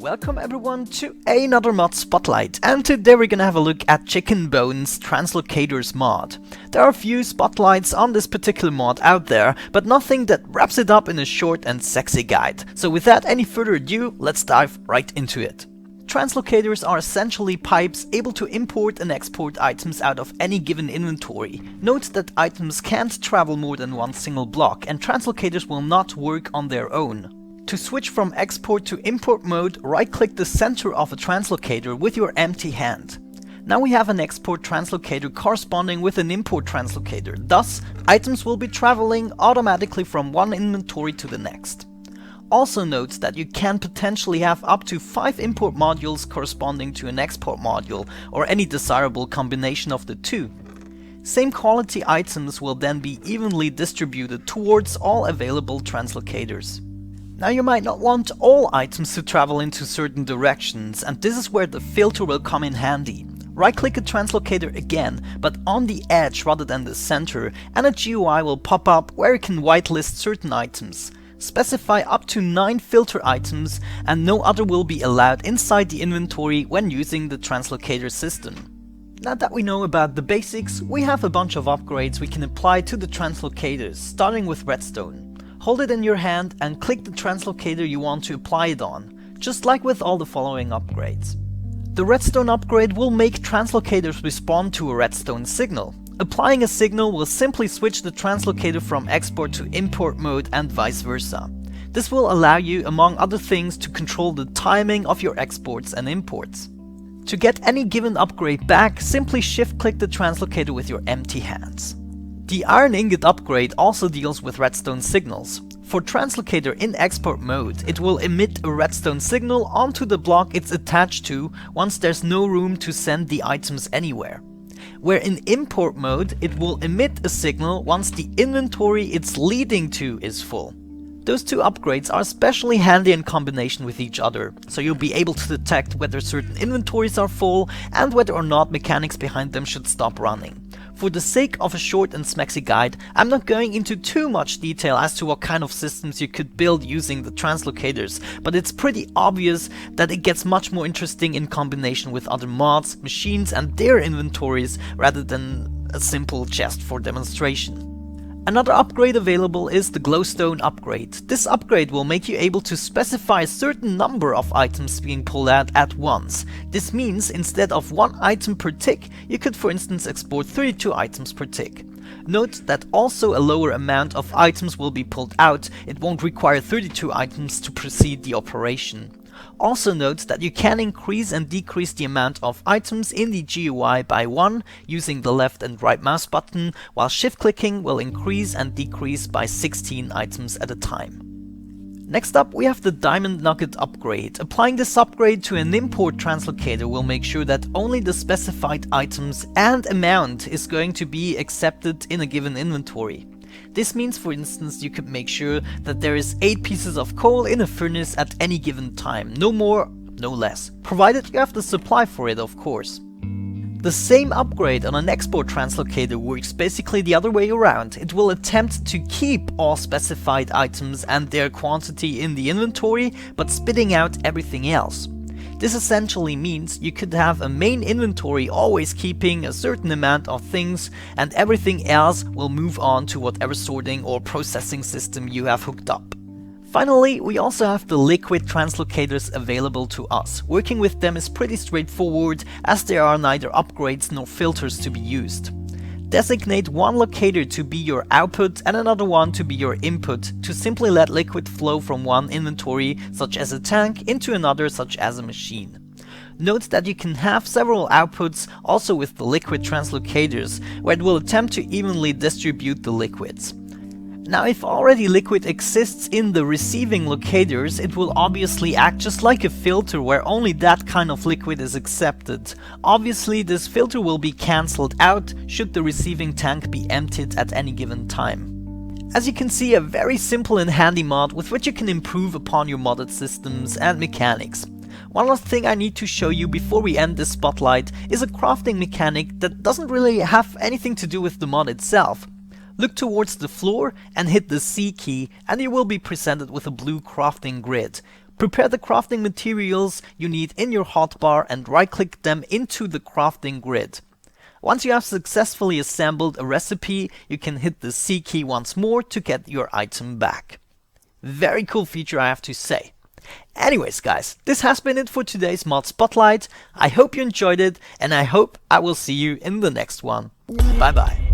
Welcome everyone to another mod spotlight, and today we're gonna have a look at Chicken Bones Translocators mod. There are a few spotlights on this particular mod out there, but nothing that wraps it up in a short and sexy guide. So without any further ado, let's dive right into it. Translocators are essentially pipes able to import and export items out of any given inventory. Note that items can't travel more than one single block, and translocators will not work on their own. To switch from export to import mode, right-click the center of a translocator with your empty hand. Now we have an export translocator corresponding with an import translocator, thus items will be traveling automatically from one inventory to the next. Also note that you can potentially have up to 5 import modules corresponding to an export module, or any desirable combination of the two. Same quality items will then be evenly distributed towards all available translocators. Now you might not want all items to travel into certain directions, and this is where the filter will come in handy. Right-click a translocator again, but on the edge rather than the center, and a GUI will pop up where you can whitelist certain items. Specify up to 9 filter items, and no other will be allowed inside the inventory when using the translocator system. Now that we know about the basics, we have a bunch of upgrades we can apply to the translocators, starting with redstone. Hold it in your hand and click the translocator you want to apply it on, just like with all the following upgrades. The redstone upgrade will make translocators respond to a redstone signal. Applying a signal will simply switch the translocator from export to import mode and vice versa. This will allow you, among other things, to control the timing of your exports and imports. To get any given upgrade back, simply shift-click the translocator with your empty hands. The Iron Ingot upgrade also deals with redstone signals. For Translocator in export mode, it will emit a redstone signal onto the block it's attached to once there's no room to send the items anywhere. Where in import mode, it will emit a signal once the inventory it's leading to is full. Those two upgrades are especially handy in combination with each other, so you'll be able to detect whether certain inventories are full and whether or not mechanics behind them should stop running. For the sake of a short and smexy guide, I'm not going into too much detail as to what kind of systems you could build using the translocators, but it's pretty obvious that it gets much more interesting in combination with other mods, machines and their inventories rather than a simple chest for demonstration. Another upgrade available is the Glowstone Upgrade. This upgrade will make you able to specify a certain number of items being pulled out at once. This means instead of 1 item per tick, you could for instance export 32 items per tick. Note that also a lower amount of items will be pulled out, it won't require 32 items to proceed the operation. Also note that you can increase and decrease the amount of items in the GUI by 1 using the left and right mouse button, while shift clicking will increase and decrease by 16 items at a time. Next up, we have the Diamond Nugget upgrade. Applying this upgrade to an import translocator will make sure that only the specified items and amount is going to be accepted in a given inventory. This means, for instance, you could make sure that there is 8 pieces of coal in a furnace at any given time, no more, no less, provided you have the supply for it, of course. The same upgrade on an export translocator works basically the other way around. It will attempt to keep all specified items and their quantity in the inventory, but spitting out everything else. This essentially means you could have a main inventory always keeping a certain amount of things, and everything else will move on to whatever sorting or processing system you have hooked up. Finally, we also have the liquid translocators available to us. Working with them is pretty straightforward, as there are neither upgrades nor filters to be used. Designate one locator to be your output and another one to be your input, to simply let liquid flow from one inventory, such as a tank, into another, such as a machine. Note that you can have several outputs also with the liquid translocators, where it will attempt to evenly distribute the liquids. Now, if already liquid exists in the receiving locators, it will obviously act just like a filter where only that kind of liquid is accepted. Obviously, this filter will be cancelled out should the receiving tank be emptied at any given time. As you can see, a very simple and handy mod with which you can improve upon your modded systems and mechanics. One last thing I need to show you before we end this spotlight is a crafting mechanic that doesn't really have anything to do with the mod itself. Look towards the floor and hit the C key and you will be presented with a blue crafting grid. Prepare the crafting materials you need in your hotbar and right-click them into the crafting grid. Once you have successfully assembled a recipe, you can hit the C key once more to get your item back. Very cool feature, I have to say. Anyways guys, this has been it for today's mod spotlight. I hope you enjoyed it, and I hope I will see you in the next one. Bye bye.